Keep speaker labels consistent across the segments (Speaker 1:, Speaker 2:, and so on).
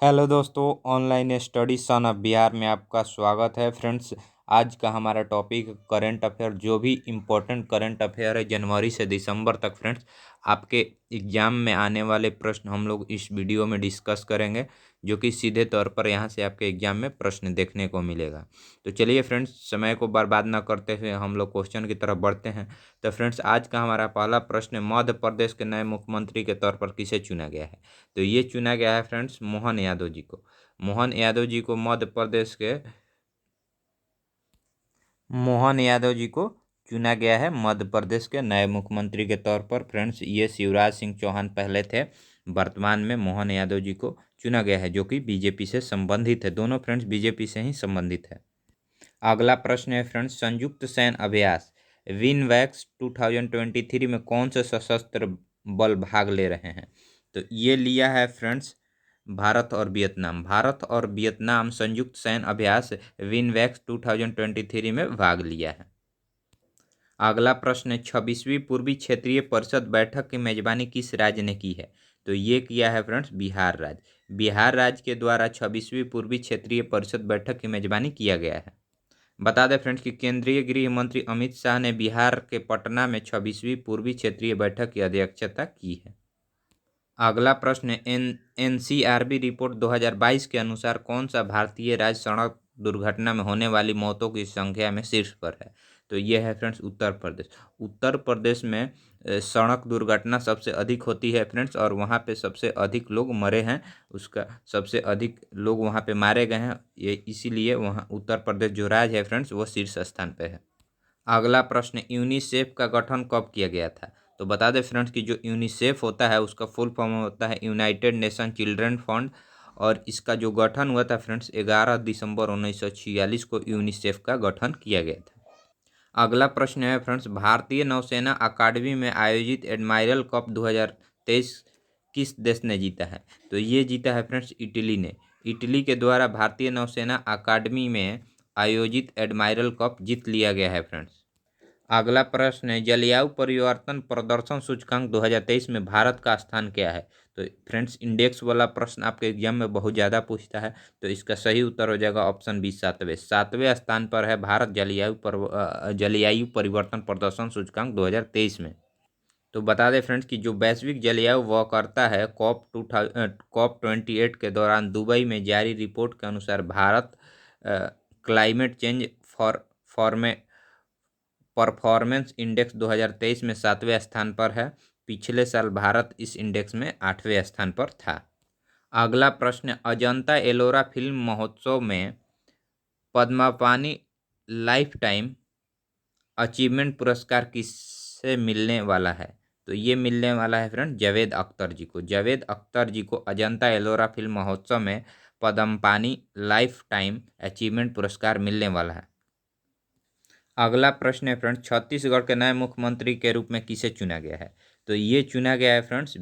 Speaker 1: Hello दोस्तों, online study son of Bihar में आपका स्वागत है। फ्रेंड्स, आज का हमारा टॉपिक करंट अफेयर, जो भी इम्पोर्टेंट करंट अफेयर है जनवरी से दिसंबर तक। फ्रेंड्स, आपके एग्जाम में आने वाले प्रश्न हम लोग इस वीडियो में डिस्कस करेंगे, जो कि सीधे तौर पर यहाँ से आपके एग्जाम में प्रश्न देखने को मिलेगा। तो चलिए फ्रेंड्स, समय को बर्बाद न करते हुए हम लोग क्वेश्चन की तरफ बढ़ते हैं। तो फ्रेंड्स, आज का हमारा पहला प्रश्न, मध्य प्रदेश के नए मुख्यमंत्री के तौर पर किसे चुना गया है? तो ये चुना गया है फ्रेंड्स मोहन यादव जी को। मोहन यादव जी को मध्य प्रदेश के मोहन यादव जी को चुना गया है मध्य प्रदेश के नए मुख्यमंत्री के तौर पर। फ्रेंड्स, ये शिवराज सिंह चौहान पहले थे, वर्तमान में मोहन यादव जी को चुना गया है, जो कि बीजेपी से संबंधित है। दोनों फ्रेंड्स बीजेपी से ही संबंधित है। अगला प्रश्न है फ्रेंड्स, संयुक्त सैन्य अभ्यास विनवैक्स 2023 में कौन से सशस्त्र बल भाग ले रहे हैं? तो ये लिया है फ्रेंड्स भारत और वियतनाम। भारत और वियतनाम संयुक्त सैन्य अभ्यास विनवैक्स 2023 में भाग लिया है। अगला प्रश्न है, 26वीं पूर्वी क्षेत्रीय परिषद बैठक की मेजबानी किस राज्य ने की है? तो ये किया है फ्रेंड्स बिहार राज्य। बिहार राज्य के द्वारा 26वीं पूर्वी क्षेत्रीय परिषद बैठक की मेजबानी किया गया है। बता दें फ्रेंड्स कि केंद्रीय गृह मंत्री अमित शाह ने बिहार के पटना में 26वीं पूर्वी क्षेत्रीय बैठक की अध्यक्षता की है। अगला प्रश्न है, एनसीआरबी रिपोर्ट 2022 के अनुसार कौन सा भारतीय राज्य सड़क दुर्घटना में होने वाली मौतों की संख्या में शीर्ष पर है? तो यह है फ्रेंड्स उत्तर प्रदेश। उत्तर प्रदेश में सड़क दुर्घटना सबसे अधिक होती है फ्रेंड्स, और वहाँ पे सबसे अधिक लोग मरे हैं, उसका सबसे अधिक लोग वहाँ पे मारे गए हैं। ये इसीलिए वहाँ उत्तर प्रदेश जो राज्य है फ्रेंड्स, वो शीर्ष स्थान पे है। अगला प्रश्न, यूनिसेफ का गठन कब किया गया था? तो बता दें फ्रेंड्स कि जो यूनिसेफ होता है उसका फुल फॉर्म होता है यूनाइटेड नेशन चिल्ड्रन फंड, और इसका जो गठन हुआ था फ्रेंड्स 11 दिसंबर 1946 को यूनिसेफ का गठन किया गया था। अगला प्रश्न है फ्रेंड्स, भारतीय नौसेना अकादमी में आयोजित एडमायरल कप 2023 किस देश ने जीता है? तो ये जीता है फ्रेंड्स इटली ने। इटली के द्वारा भारतीय नौसेना अकादमी में आयोजित एडमायरल कप जीत लिया गया है फ्रेंड्स। अगला प्रश्न है, जलवायु परिवर्तन प्रदर्शन सूचकांक 2023 में भारत का स्थान क्या है? तो फ्रेंड्स, इंडेक्स वाला प्रश्न आपके एग्जाम में बहुत ज़्यादा पूछता है, तो इसका सही उत्तर हो जाएगा ऑप्शन बी, सातवें स्थान पर है भारत जलवायु परिवर्तन प्रदर्शन सूचकांक 2023 में। तो बता दें फ्रेंड्स कि जो वैश्विक जलवायु वह करता है COP28 के दौरान दुबई में जारी रिपोर्ट के अनुसार Bharat climate change for performance index 2023 में 7वें स्थान पर है। पिछले साल भारत इस इंडेक्स में 8वें स्थान पर था। अगला प्रश्न, अजंता एलोरा फिल्म महोत्सव में पद्मापानी लाइफ टाइम अचीवमेंट पुरस्कार किससे मिलने वाला है? तो ये मिलने वाला है फ्रेंड जावेद अख्तर जी को। जावेद अख्तर जी को अजंता एलोरा फिल्म महोत्सव में पद्मपानी लाइफ टाइम अचीवमेंट पुरस्कार मिलने वाला है। अगला प्रश्न है फ्रेंड्स, छत्तीसगढ़ के नए मुख्यमंत्री के रूप में किसे चुना गया है? तो ये चुना गया है फ्रेंड्स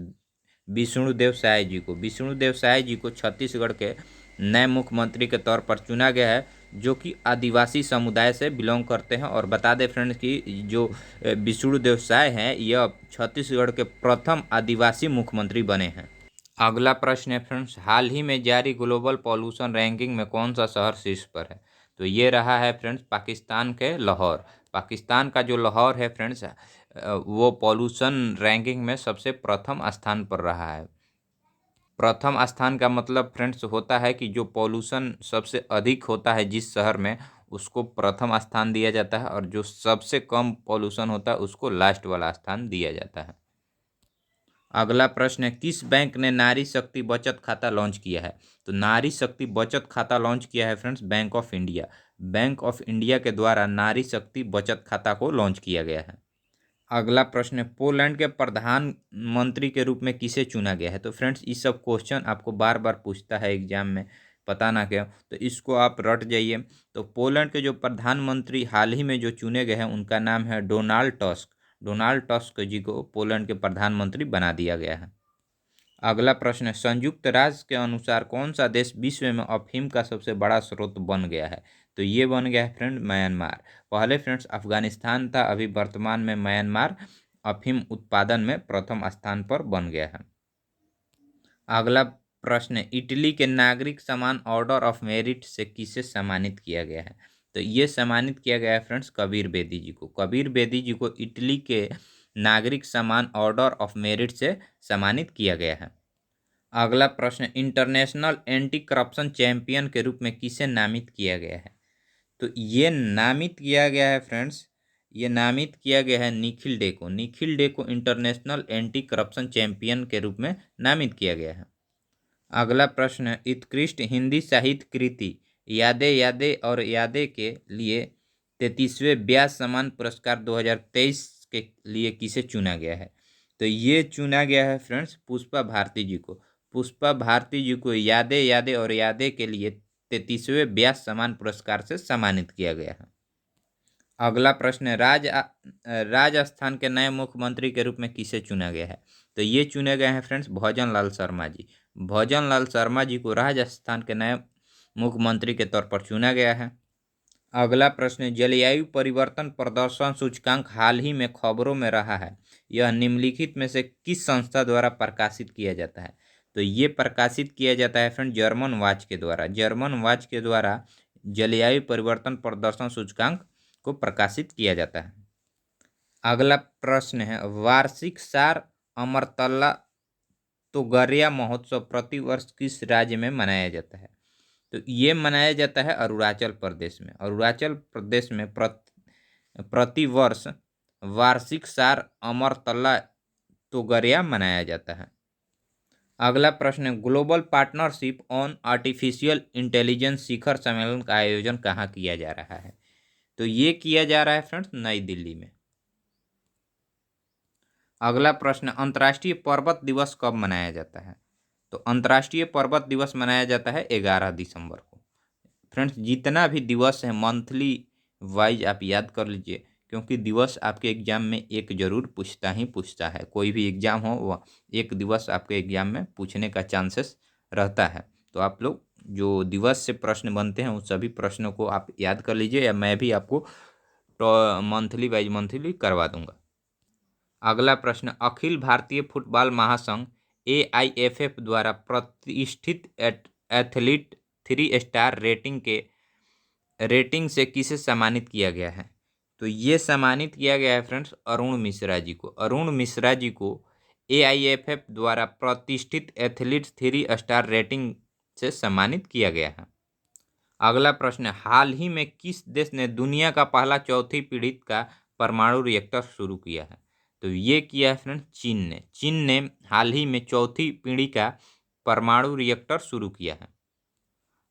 Speaker 1: विष्णुदेव साय जी को। विष्णुदेव साय जी को छत्तीसगढ़ के नए मुख्यमंत्री के तौर पर चुना गया है, जो कि आदिवासी समुदाय से बिलोंग करते हैं। और बता दें फ्रेंड्स कि जो विष्णुदेव साय हैं, यह छत्तीसगढ़ के प्रथम आदिवासी मुख्यमंत्री बने हैं। अगला प्रश्न है फ्रेंड्स, हाल ही में जारी ग्लोबल पॉल्यूशन रैंकिंग में कौन सा शहर शीर्ष पर है? तो ये रहा है फ्रेंड्स पाकिस्तान के लाहौर। पाकिस्तान का जो लाहौर है फ्रेंड्स, वो पॉल्यूशन रैंकिंग में सबसे प्रथम स्थान पर रहा है। प्रथम स्थान का मतलब फ्रेंड्स होता है कि जो पॉल्यूशन सबसे अधिक होता है जिस शहर में, उसको प्रथम स्थान दिया जाता है, और जो सबसे कम पॉल्यूशन होता है उसको लास्ट वाला स्थान दिया जाता है। अगला प्रश्न है, किस बैंक ने नारी शक्ति बचत खाता लॉन्च किया है? तो नारी शक्ति बचत खाता लॉन्च किया है friends bank of India. Bank of India के द्वारा नारी शक्ति बचत खाता को लॉन्च किया गया है। अगला प्रश्न है, पोलैंड के प्रधानमंत्री के रूप में किसे चुना गया है? तो फ्रेंड्स, ये सब क्वेश्चन आपको बार बार पूछता है एग्जाम में, पता ना क्या, तो इसको आप रट जाइए। तो पोलैंड के जो प्रधानमंत्री हाल ही में जो चुने गए हैं उनका नाम है डोनाल्ड टस्क। डोनाल्ड टस्क जी को पोलैंड के प्रधानमंत्री बना दिया गया है। अगला प्रश्न है, संयुक्त राष्ट्र के अनुसार कौन सा देश विश्व में अफीम का सबसे बड़ा स्रोत बन गया है? तो ये बन गया है फ्रेंड म्यांमार। पहले फ्रेंड्स अफगानिस्तान था, अभी वर्तमान में म्यांमार अफीम उत्पादन में प्रथम स्थान पर बन गया है। अगला प्रश्न है, इटली के नागरिक सम्मान ऑर्डर ऑफ मेरिट से किसे सम्मानित किया गया है? तो ये सम्मानित किया गया है फ्रेंड्स कबीर बेदी जी को। कबीर बेदी जी को इटली के नागरिक सम्मान ऑर्डर ऑफ मेरिट से सम्मानित किया गया है। अगला प्रश्न, इंटरनेशनल एंटी करप्शन चैंपियन के रूप में किसे नामित किया गया है? तो ये नामित किया गया है फ्रेंड्स, ये नामित किया गया है निखिल डे को। निखिल डे को इंटरनेशनल एंटी करप्शन चैंपियन के रूप में नामित किया गया है। अगला प्रश्न है, उत्कृष्ट हिंदी साहित्य कृति यादें यादें और यादें के लिए 33वें व्यास सम्मान पुरस्कार 2023 के लिए किसे चुना गया है? तो ये चुना गया है फ्रेंड्स पुष्पा भारती जी को। पुष्पा भारती जी को यादें यादें और यादें के लिए 33वें व्यास सम्मान पुरस्कार से सम्मानित किया गया है। अगला प्रश्न है, राजस्थान के नए मुख्यमंत्री के रूप में किसे चुना गया है? तो ये चुने गए हैं फ्रेंड्स भोजन लाल शर्मा जी। भोजन लाल शर्मा जी को राजस्थान के नए मुख्यमंत्री के तौर पर चुना गया है। अगला प्रश्न है, जलवायु परिवर्तन प्रदर्शन सूचकांक हाल ही में खबरों में रहा है, यह निम्नलिखित में से किस संस्था द्वारा प्रकाशित किया जाता है? तो ये प्रकाशित किया जाता है फ्रेंड जर्मन वॉच के द्वारा। जर्मन वॉच के द्वारा जलवायु परिवर्तन प्रदर्शन सूचकांक को प्रकाशित किया जाता है। अगला प्रश्न है, वार्षिक सार अमरतला तोगरिया महोत्सव प्रतिवर्ष किस राज्य में मनाया जाता है? तो ये मनाया जाता है अरुणाचल प्रदेश में। अरुणाचल प्रदेश में प्रतिवर्ष वार्षिक सार अमरतला तोगरिया मनाया जाता है। अगला प्रश्न है, global partnership on artificial intelligence शिखर सम्मेलन का आयोजन कहाँ किया जा रहा है? तो ये किया जा रहा है फ्रेंड्स नई दिल्ली में। अगला प्रश्न, अंतर्राष्ट्रीय पर्वत दिवस कब मनाया जाता है? तो अंतर्राष्ट्रीय पर्वत दिवस मनाया जाता है 11 दिसंबर को। फ्रेंड्स जितना भी दिवस है मंथली वाइज आप याद कर लीजिए, क्योंकि दिवस आपके एग्जाम में एक जरूर पूछता ही पूछता है। कोई भी एग्जाम हो वह एक दिवस आपके एग्जाम में पूछने का चांसेस रहता है। तो आप लोग जो दिवस से प्रश्न बनते हैं उन सभी प्रश्नों को आप याद कर लीजिए, या मैं भी आपको मंथली वाइज मंथली करवा दूंगा। अगला प्रश्न, अखिल भारतीय फुटबॉल महासंघ AIFF द्वारा प्रतिष्ठित एथलीट 3 स्टार रेटिंग से किसे सम्मानित किया गया है? तो ये सम्मानित किया गया है फ्रेंड्स अरुण मिश्रा जी को। अरुण मिश्रा जी को AIFF द्वारा प्रतिष्ठित एथलीट 3 स्टार रेटिंग से सम्मानित किया गया है। अगला प्रश्न, हाल ही में किस देश ने दुनिया का पहला चौथी पीढ़ी का परमाणु रिएक्टर शुरू किया है? तो ये किया है फ्रेंड्स चीन ने। चीन ने हाल ही में चौथी पीढ़ी का परमाणु रिएक्टर शुरू किया है।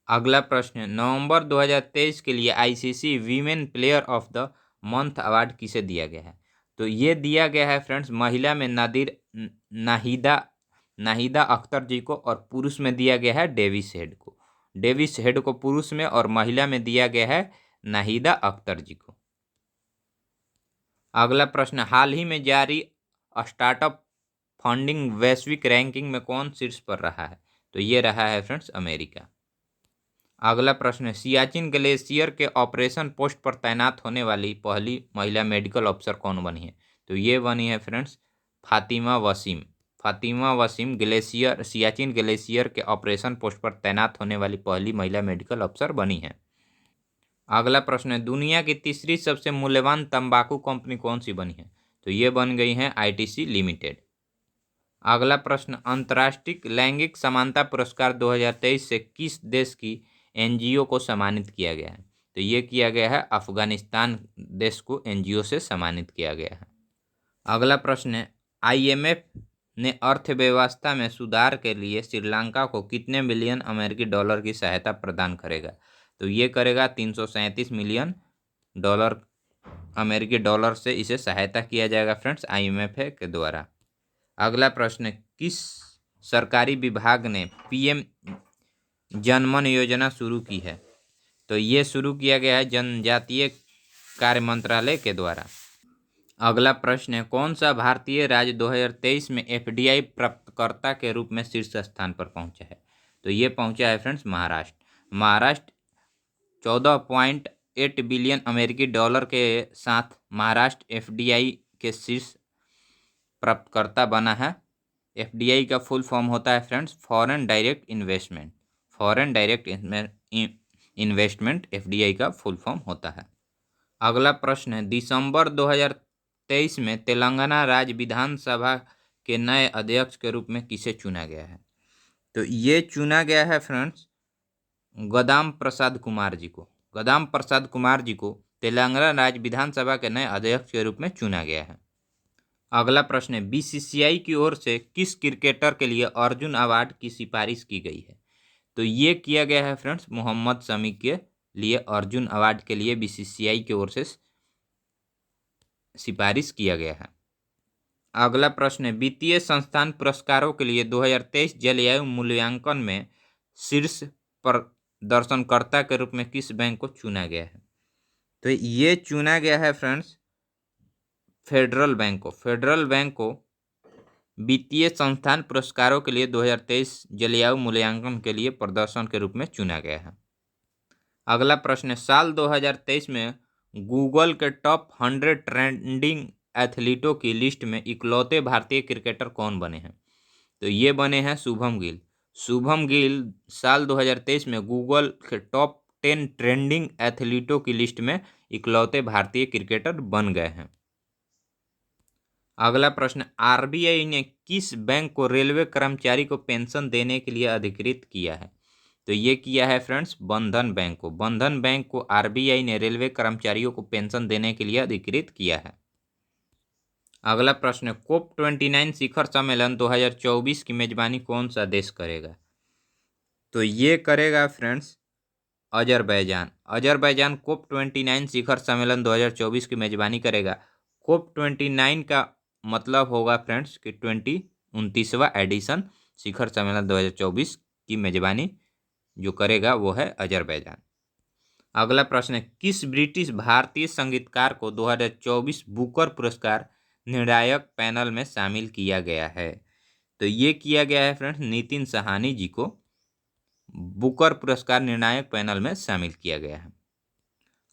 Speaker 1: अगला प्रश्न, नवंबर 2023 के लिए ICC women player of the month award किसे दिया गया है? तो ये दिया गया है फ्रेंड्स महिला में नाहिदा अख्तर जी को, और पुरुष में दिया गया है डेविस हेड को। डेविस हेड को पुरुष में और महिला में दिया गया है नाहिदा अख्तर जी को। अगला प्रश्न, हाल ही में जारी स्टार्टअप फंडिंग वैश्विक रैंकिंग में कौन शीर्ष पर रहा है? तो ये रहा है फ्रेंड्स अमेरिका। अगला प्रश्न, सियाचिन ग्लेशियर के ऑपरेशन पोस्ट पर तैनात होने वाली पहली महिला मेडिकल अफसर कौन बनी है? तो ये बनी है फ्रेंड्स फातिमा वसीम। फातिमा वसीम सियाचिन ग्लेशियर के ऑपरेशन पोस्ट पर तैनात होने वाली पहली महिला मेडिकल अफसर बनी है। अगला प्रश्न है, दुनिया की तीसरी सबसे मूल्यवान तंबाकू कंपनी कौन सी बनी है? तो ये बन गई है ITC लिमिटेड। अगला प्रश्न, अंतर्राष्ट्रीय लैंगिक समानता पुरस्कार 2023 से किस देश की NGO को सम्मानित किया गया है? तो ये किया गया है अफगानिस्तान देश को NGO से सम्मानित किया गया है। अगला प्रश्न है, IMF ने अर्थव्यवस्था में सुधार के लिए श्रीलंका को कितने मिलियन अमेरिकी डॉलर की सहायता प्रदान करेगा? तो ये करेगा 337 मिलियन डॉलर अमेरिकी डॉलर से इसे सहायता किया जाएगा फ्रेंड्स IMF के द्वारा। अगला प्रश्न, किस सरकारी विभाग ने PM जनमन योजना शुरू की है? तो ये शुरू किया गया है जनजातीय कार्य मंत्रालय के द्वारा। अगला प्रश्न है, कौन सा भारतीय राज्य 2023 में FDI प्राप्तकर्ता के रूप में शीर्ष स्थान पर पहुंचा है? तो ये पहुंचा है फ्रेंड्स महाराष्ट्र। महाराष्ट्र 14.8 बिलियन अमेरिकी डॉलर के साथ महाराष्ट्र FDI के शीर्ष प्राप्तकर्ता बना है एफडीआई का फुल फॉर्म होता है friends foreign direct investment. Foreign direct investment FDI का फुल फॉर्म होता है। अगला प्रश्न है, दिसंबर 2023 में तेलंगाना राज्य विधानसभा के नए अध्यक्ष के रूप में किसे चुना गया है? तो ये चुना गया है फ्रेंड्स गदाम प्रसाद कुमार जी को। गदाम प्रसाद कुमार जी को तेलंगाना राज्य विधानसभा के नए अध्यक्ष के रूप में चुना गया है। अगला प्रश्न है, बीसीसीआई की ओर से किस क्रिकेटर के लिए अर्जुन अवार्ड की सिफारिश की गई है? तो ये किया गया है फ्रेंड्स मोहम्मद शमी के लिए अर्जुन अवार्ड के लिए बीसीसीआई की ओर से सिफारिश किया गया है। अगला प्रश्न है, वित्तीय संस्थान पुरस्कारों के लिए 2023 जलवायु मूल्यांकन में शीर्ष प्रदर्शनकर्ता के रूप में किस बैंक को चुना गया है? तो ये चुना गया है फ्रेंड्स फेडरल बैंक को। फेडरल बैंक को वित्तीय संस्थान पुरस्कारों के लिए 2023 जलवायु मूल्यांकन के लिए प्रदर्शन के रूप में चुना गया है। अगला प्रश्न है, साल 2023 में गूगल के टॉप 100 ट्रेंडिंग एथलीटों की लिस्ट में इकलौते भारतीय क्रिकेटर कौन बने हैं? तो ये बने हैं शुभम गिल। शुभम गिल साल 2023 में गूगल के टॉप 10 ट्रेंडिंग एथलीटों की लिस्ट में इकलौते भारतीय क्रिकेटर बन गए हैं। अगला प्रश्न, आरबीआई ने किस बैंक को रेलवे कर्मचारी को पेंशन देने के लिए अधिकृत किया है? तो ये किया है फ्रेंड्स बंधन बैंक को। बंधन बैंक को आरबीआई ने रेलवे कर्मचारियों को पेंशन देने के लिए अधिकृत किया है। अगला प्रश्न, कोप 29 शिखर सम्मेलन 2024 की मेजबानी कौन सा देश करेगा? तो ये करेगा फ्रेंड्स अजरबैजान। अजरबैजान कोप 29 शिखर सम्मेलन 2024 की मेजबानी करेगा। कोप 29 का मतलब होगा फ्रेंड्स कि 29वां एडिशन शिखर सम्मेलन 2024 की मेजबानी जो करेगा वो है अजरबैजान। अगला प्रश्न है, किस ब्रिटिश भारतीय संगीतकार को 2024 बुकर पुरस्कार निर्णायक पैनल में शामिल किया गया है? तो ये किया गया है फ्रेंड्स नितिन सहानी जी को बुकर पुरस्कार निर्णायक पैनल में शामिल किया गया है।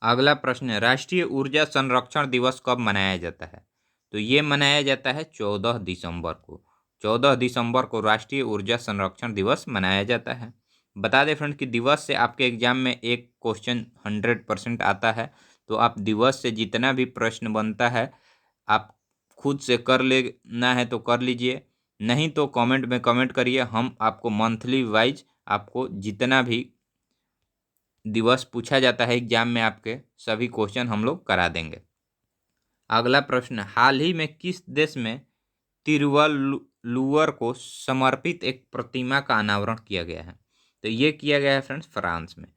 Speaker 1: अगला प्रश्न है, राष्ट्रीय ऊर्जा संरक्षण दिवस कब मनाया जाता है? तो ये मनाया जाता है 14 दिसंबर को। 14 दिसंबर को राष्ट्रीय ऊर्जा संरक्षण दिवस मनाया जाता है। बता दें फ्रेंड कि दिवस से आपके एग्जाम में एक क्वेश्चन 100% आता है, तो आप दिवस से जितना भी प्रश्न बनता है आप खुद से कर लेना है तो कर लीजिए, नहीं तो कमेंट में कमेंट करिए। हम आपको मंथली वाइज आपको जितना भी दिवस पूछा जाता है एग्जाम में आपके सभी क्वेश्चन हम लोग करा देंगे। अगला प्रश्न, हाल ही में किस देश में तिरुवल्लुवर को समर्पित एक प्रतिमा का अनावरण किया गया है? तो ये किया गया है फ्रेंड्स फ्रांस में।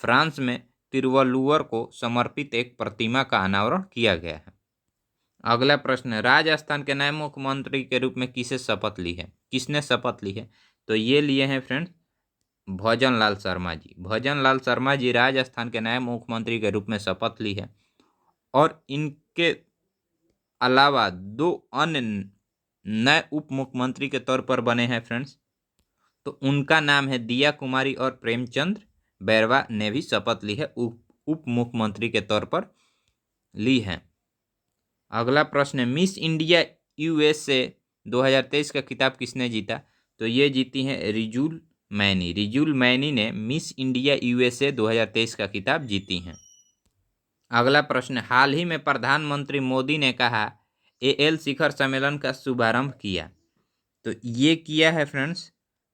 Speaker 1: फ्रांस में तिरुवल्लुवर को समर्पित एक प्रतिमा का अनावरण किया गया है। अगला प्रश्न, राजस्थान के नए मुख्यमंत्री के रूप में किसे शपथ ली है? किसने शपथ ली है? तो ये लिए हैं फ्रेंड्स भजन लाल शर्मा जी। भजन लाल शर्मा जी राजस्थान के नए मुख्यमंत्री के रूप में शपथ ली है और इनके अलावा 2 अन्य नए उप मुख्यमंत्री के तौर पर बने हैं फ्रेंड्स। तो उनका नाम है दिया कुमारी और प्रेमचंद्र बैरवा ने भी शपथ ली है उप मुख्यमंत्री के तौर पर ली है। अगला प्रश्न है, मिस इंडिया यूएसए 2023 का खिताब किसने जीता? तो ये जीती हैं रिजुल मैनी। रिजुल मैनी ने मिस इंडिया यूएसए 2023 का खिताब जीती हैं। अगला प्रश्न, हाल ही में प्रधानमंत्री मोदी ने कहा एएल शिखर सम्मेलन का शुभारंभ किया। तो ये किया है फ्रेंड्स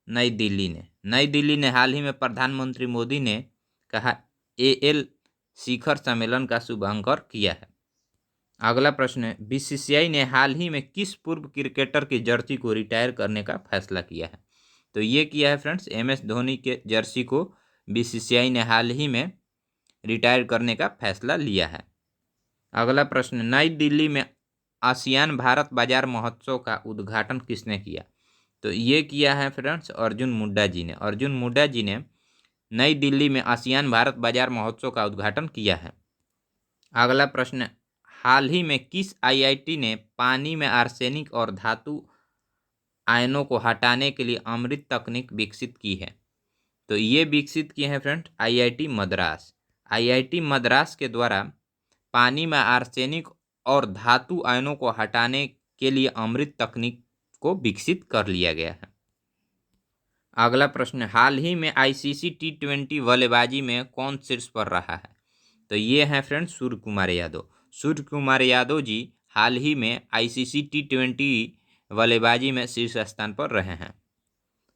Speaker 1: नई दिल्ली ने। नई दिल्ली ने हाल ही में प्रधानमंत्री मोदी ने कहा एएल शिखर सम्मेलन का शुभारंभ किया है। अगला प्रश्न है, बीसीसीआई ने हाल ही में किस पूर्व क्रिकेटर की जर्सी को रिटायर करने का फैसला किया है? तो ये किया है फ्रेंड्स एमएस धोनी के जर्सी को बीसीसीआई ने हाल ही में रिटायर करने का फैसला लिया है। अगला प्रश्न, नई दिल्ली में आसियान भारत बाजार महोत्सव का उद्घाटन किसने किया? तो ये किया है फ्रेंड्स अर्जुन मुंडा जी ने। अर्जुन मुंडा जी ने नई दिल्ली में आसियान भारत बाजार महोत्सव का उद्घाटन किया है। अगला प्रश्न, हाल ही में किस आईआईटी ने पानी में आर्सेनिक और धातु आयनों को हटाने के लिए अमृत तकनीक विकसित की है? तो ये विकसित किए हैं friend IIT Madras. IIT Madras के द्वारा पानी में आर्सेनिक और धातु आयनों को हटाने के लिए अमृत तकनीक को विकसित कर लिया गया है। अगला प्रश्न, हाल ही में आईसीसी T20 बल्लेबाजी में कौन शीर्ष पर रहा है? तो ये हैं फ्रेंड्स सूर्य कुमार यादव। सूर्य कुमार यादव जी हाल ही में आईसीसी T20 बल्लेबाजी में शीर्ष स्थान पर रहे हैं।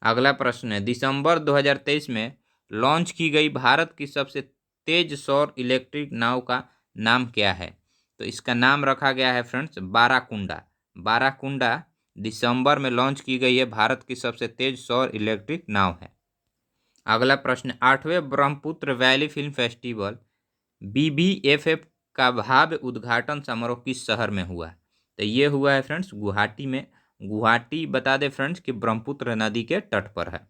Speaker 1: अगला प्रश्न है, दिसंबर 2023 में लॉन्च की गई भारत की सबसे तेज सौर इलेक्ट्रिक नाव का नाम क्या है? तो इसका नाम रखा गया है फ्रेंड्स बाराकुंडा। बाराकुंडा दिसंबर में लॉन्च की गई है, भारत की सबसे तेज सौर इलेक्ट्रिक नाव है। अगला प्रश्न, 8वें Brahmaputra valley film festival BBFF का भव्य उद्घाटन समारोह किस शहर में हुआ? तो ये हुआ है फ्रेंड्स गुवाहाटी में। गुवाहाटी बता दें फ्रेंड्स कि ब्रह्मपुत्र नदी के तट पर है।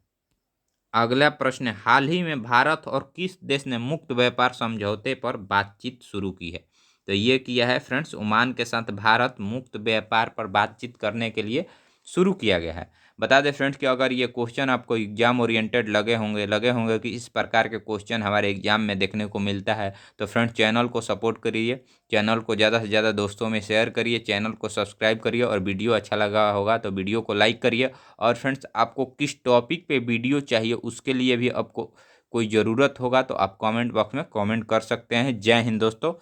Speaker 1: अगला प्रश्न, हाल ही में भारत और किस देश ने मुक्त व्यापार समझौते पर बातचीत शुरू की है? तो ये किया है फ्रेंड्स ओमान के साथ भारत मुक्त व्यापार पर बातचीत करने के लिए शुरू किया गया है। बता दें फ्रेंड्स कि अगर ये क्वेश्चन आपको एग्जाम ओरिएंटेड लगे होंगे कि इस प्रकार के क्वेश्चन हमारे एग्जाम में देखने को मिलता है, तो फ्रेंड्स चैनल को सपोर्ट करिए, चैनल को ज़्यादा से ज़्यादा दोस्तों में शेयर करिए, चैनल को सब्सक्राइब करिए और वीडियो अच्छा लगा होगा तो वीडियो को लाइक करिए। और फ्रेंड्स आपको किस टॉपिक पे वीडियो चाहिए उसके लिए भी आपको कोई ज़रूरत होगा तो आप कमेंट बॉक्स में कमेंट कर सकते हैं। जय हिंद दोस्तों।